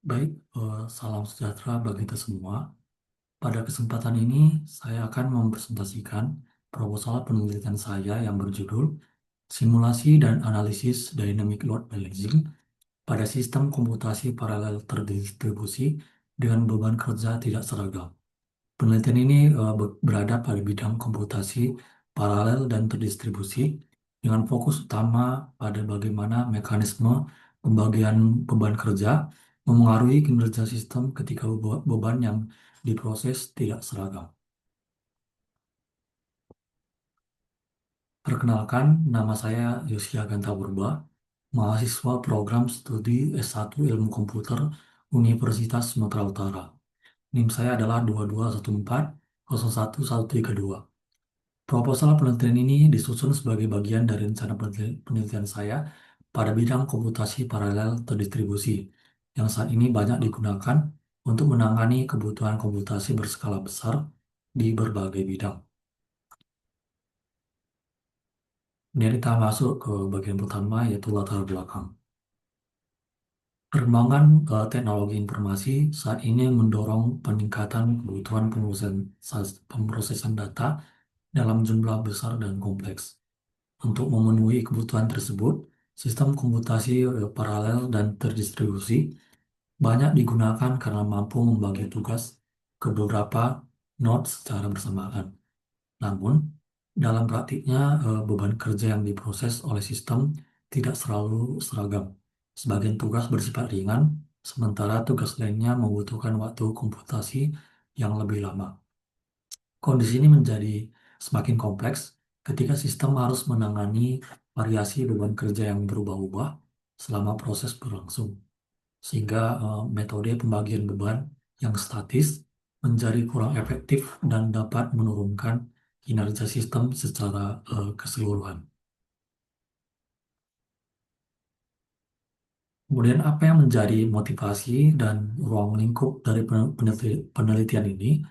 Baik, salam sejahtera bagi kita semua. Pada kesempatan ini, saya akan mempresentasikan proposal penelitian saya yang berjudul Simulasi dan Analisis Dynamic Load Balancing pada Sistem Komputasi Paralel Terdistribusi dengan Beban Kerja Tidak Seragam. Penelitian ini berada pada bidang komputasi paralel dan terdistribusi dengan fokus utama pada bagaimana mekanisme pembagian beban kerja memengaruhi kinerja sistem ketika beban yang diproses tidak seragam. Perkenalkan, nama saya Yosia Ganta Purba, mahasiswa program studi S1 Ilmu Komputer Universitas Sumatera Utara. NIM saya adalah 221401132. Proposal penelitian ini disusun sebagai bagian dari rencana penelitian saya pada bidang komputasi paralel terdistribusi, yang saat ini banyak digunakan untuk menangani kebutuhan komputasi berskala besar di berbagai bidang. Kemudian kita masuk ke bagian pertama, yaitu latar belakang. Perkembangan teknologi informasi saat ini mendorong peningkatan kebutuhan pemrosesan data dalam jumlah besar dan kompleks. Untuk memenuhi kebutuhan tersebut, sistem komputasi paralel dan terdistribusi banyak digunakan karena mampu membagi tugas ke beberapa node secara bersamaan. Namun, dalam praktiknya, beban kerja yang diproses oleh sistem tidak selalu seragam. Sebagian tugas bersifat ringan, sementara tugas lainnya membutuhkan waktu komputasi yang lebih lama. Kondisi ini menjadi semakin kompleks ketika sistem harus menangani variasi beban kerja yang berubah-ubah selama proses berlangsung, sehingga metode pembagian beban yang statis menjadi kurang efektif dan dapat menurunkan kinerja sistem secara keseluruhan. Kemudian apa yang menjadi motivasi dan ruang lingkup dari penelitian ini?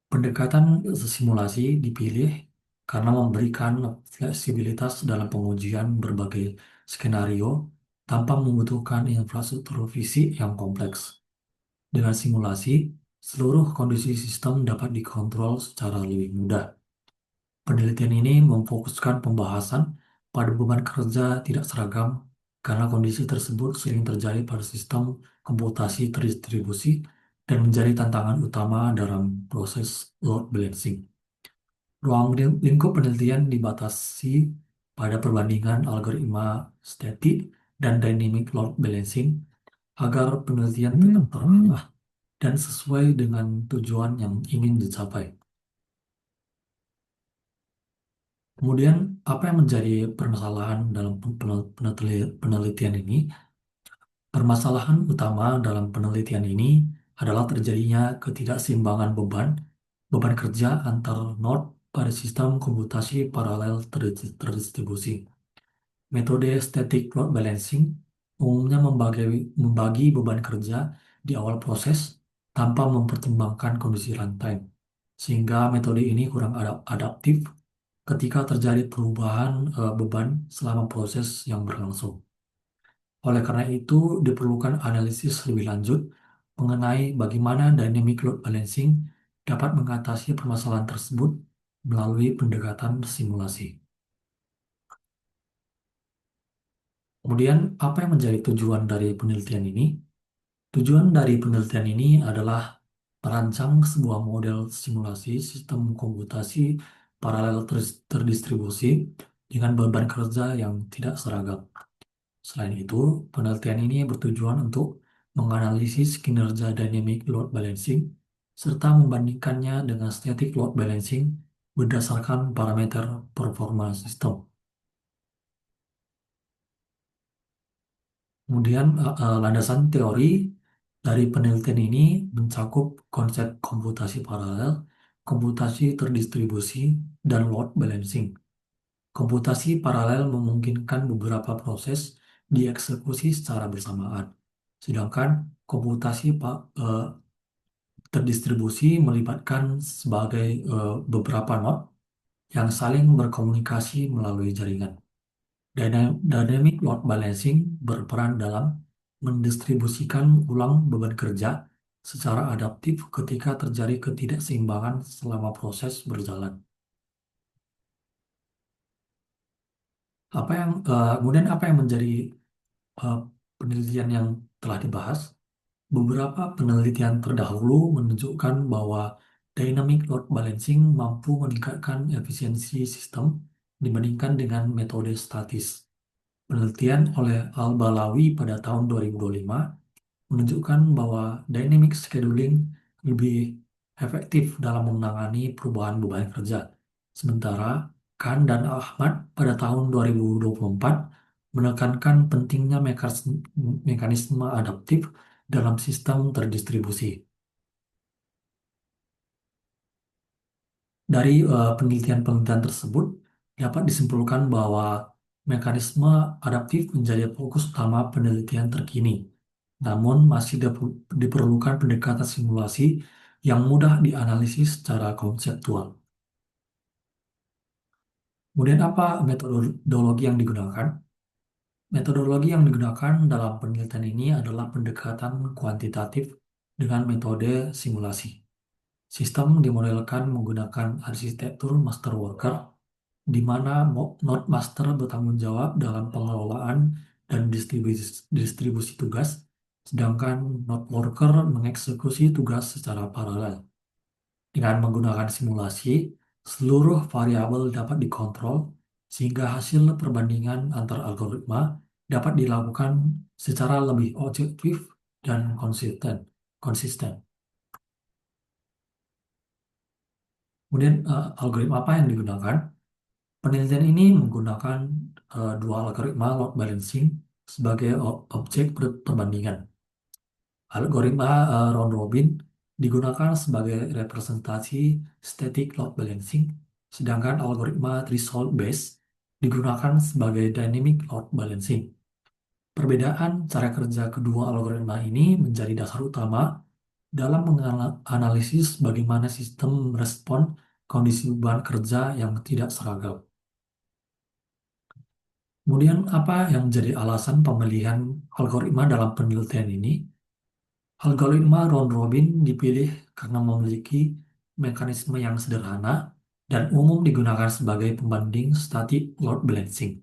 Pendekatan simulasi dipilih karena memberikan fleksibilitas dalam pengujian berbagai skenario tanpa membutuhkan infrastruktur fisik yang kompleks. Dengan simulasi, seluruh kondisi sistem dapat dikontrol secara lebih mudah. Penelitian ini memfokuskan pembahasan pada beban kerja tidak seragam karena kondisi tersebut sering terjadi pada sistem komputasi terdistribusi dan menjadi tantangan utama dalam proses load balancing. Ruang lingkup penelitian dibatasi pada perbandingan algoritma static dan dynamic load balancing agar penelitian tetap terarah dan sesuai dengan tujuan yang ingin dicapai. Kemudian, apa yang menjadi permasalahan dalam penelitian ini? Permasalahan utama dalam penelitian ini adalah terjadinya ketidakseimbangan beban kerja antar node pada sistem komputasi paralel terdistribusi. Metode static load balancing umumnya membagi beban kerja di awal proses tanpa mempertimbangkan kondisi runtime, sehingga metode ini kurang adaptif ketika terjadi perubahan beban selama proses yang berlangsung. Oleh karena itu, diperlukan analisis lebih lanjut mengenai bagaimana dynamic load balancing dapat mengatasi permasalahan tersebut melalui pendekatan simulasi. Kemudian, apa yang menjadi tujuan dari penelitian ini? Tujuan dari penelitian ini adalah merancang sebuah model simulasi sistem komputasi paralel terdistribusi dengan beban kerja yang tidak seragam. Selain itu, penelitian ini bertujuan untuk menganalisis kinerja dynamic load balancing serta membandingkannya dengan static load balancing berdasarkan parameter performa sistem. Kemudian, landasan teori dari penelitian ini mencakup konsep komputasi paralel, komputasi terdistribusi, dan load balancing. Komputasi paralel memungkinkan beberapa proses dieksekusi secara bersamaan, sedangkan komputasi terdistribusi melibatkan beberapa node yang saling berkomunikasi melalui jaringan. Dynamic load balancing berperan dalam mendistribusikan ulang beban kerja secara adaptif ketika terjadi ketidakseimbangan selama proses berjalan. Kemudian apa yang menjadi eh, penelitian yang telah dibahas? Beberapa penelitian terdahulu menunjukkan bahwa dynamic load balancing mampu meningkatkan efisiensi sistem dibandingkan dengan metode statis. Penelitian oleh Al-Balawi pada tahun 2025 menunjukkan bahwa dynamic scheduling lebih efektif dalam menangani perubahan beban kerja. Sementara Khan dan Ahmad pada tahun 2024 menekankan pentingnya mekanisme adaptif dalam sistem terdistribusi. Dari penelitian-penelitian tersebut dapat disimpulkan bahwa mekanisme adaptif menjadi fokus utama penelitian terkini. Namun masih diperlukan pendekatan simulasi yang mudah dianalisis secara konseptual. Kemudian apa metodologi yang digunakan? Metodologi yang digunakan dalam penelitian ini adalah pendekatan kuantitatif dengan metode simulasi. Sistem dimodelkan menggunakan arsitektur master worker, di mana node master bertanggung jawab dalam pengelolaan dan distribusi tugas, sedangkan node worker mengeksekusi tugas secara paralel. Dengan menggunakan simulasi, seluruh variabel dapat dikontrol sehingga hasil perbandingan antar algoritma dapat dilakukan secara lebih objektif dan konsisten. Kemudian algoritma apa yang digunakan? Penelitian ini menggunakan dua algoritma load balancing sebagai objek perbandingan. Algoritma round robin digunakan sebagai representasi static load balancing, sedangkan algoritma threshold based digunakan sebagai dynamic load balancing. Perbedaan cara kerja kedua algoritma ini menjadi dasar utama dalam menganalisis bagaimana sistem merespon kondisi beban kerja yang tidak seragam. Kemudian apa yang menjadi alasan pemilihan algoritma dalam penelitian ini? Algoritma round robin dipilih karena memiliki mekanisme yang sederhana dan umum digunakan sebagai pembanding static load balancing.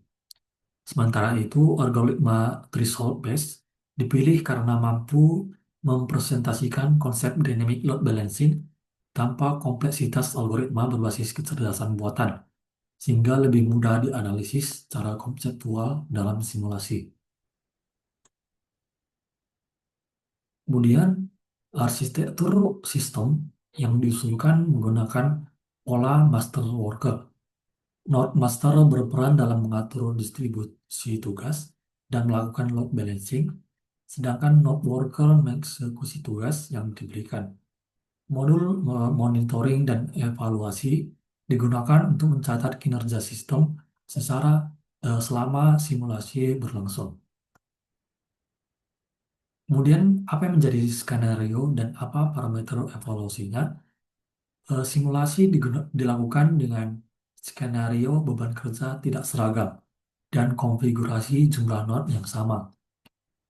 Sementara itu, algoritma threshold based dipilih karena mampu mempresentasikan konsep dynamic load balancing tanpa kompleksitas algoritma berbasis kecerdasan buatan, sehingga lebih mudah dianalisis secara konseptual dalam simulasi. Kemudian, arsitektur sistem yang diusulkan menggunakan pola master worker. Node master berperan dalam mengatur distribusi tugas dan melakukan load balancing, sedangkan node worker mengeksekusi tugas yang diberikan. Modul monitoring dan evaluasi digunakan untuk mencatat kinerja sistem selama simulasi berlangsung. Kemudian, apa yang menjadi skenario dan apa parameter evaluasinya? Simulasi dilakukan dengan skenario beban kerja tidak seragam dan konfigurasi jumlah node yang sama.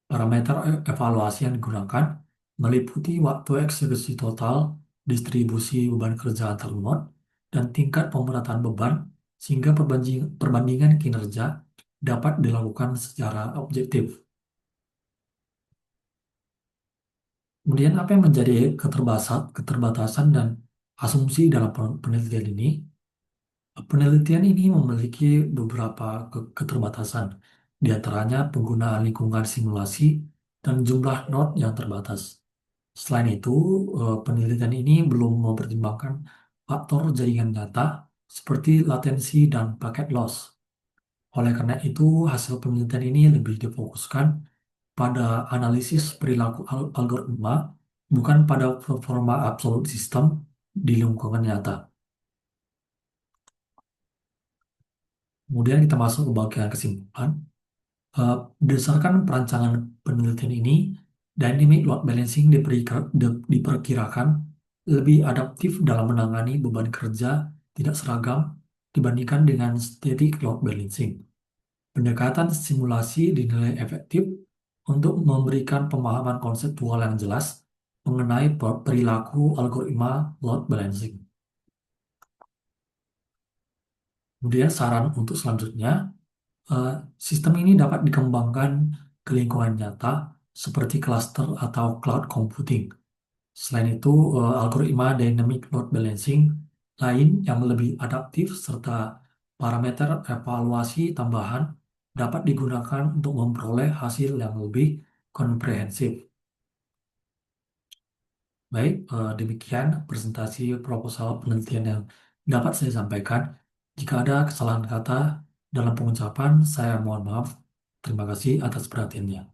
Parameter evaluasi yang digunakan meliputi waktu eksekusi total, distribusi beban kerja antar node, dan tingkat pemerataan beban sehingga perbandingan kinerja dapat dilakukan secara objektif. Kemudian apa yang menjadi keterbatasan dan asumsi dalam penelitian ini? Penelitian ini memiliki beberapa keterbatasan, di antaranya penggunaan lingkungan simulasi dan jumlah node yang terbatas. Selain itu, penelitian ini belum mempertimbangkan faktor jaringan nyata seperti latensi dan packet loss. Oleh karena itu, hasil penelitian ini lebih difokuskan pada analisis perilaku algoritma, bukan pada performa absolut sistem di lingkungan nyata. Kemudian kita masuk ke bagian kesimpulan. Berdasarkan perancangan penelitian ini, dynamic load balancing diperkirakan lebih adaptif dalam menangani beban kerja tidak seragam dibandingkan dengan static load balancing. Pendekatan simulasi dinilai efektif untuk memberikan pemahaman konseptual yang jelas mengenai perilaku algoritma load balancing. Kemudian saran untuk selanjutnya, eh, sistem ini dapat dikembangkan ke lingkungan nyata seperti cluster atau cloud computing. Selain itu, algoritma dynamic load balancing lain yang lebih adaptif serta parameter evaluasi tambahan dapat digunakan untuk memperoleh hasil yang lebih komprehensif. Baik, demikian presentasi proposal penelitian yang dapat saya sampaikan. Jika ada kesalahan kata dalam pengucapan, saya mohon maaf. Terima kasih atas perhatiannya.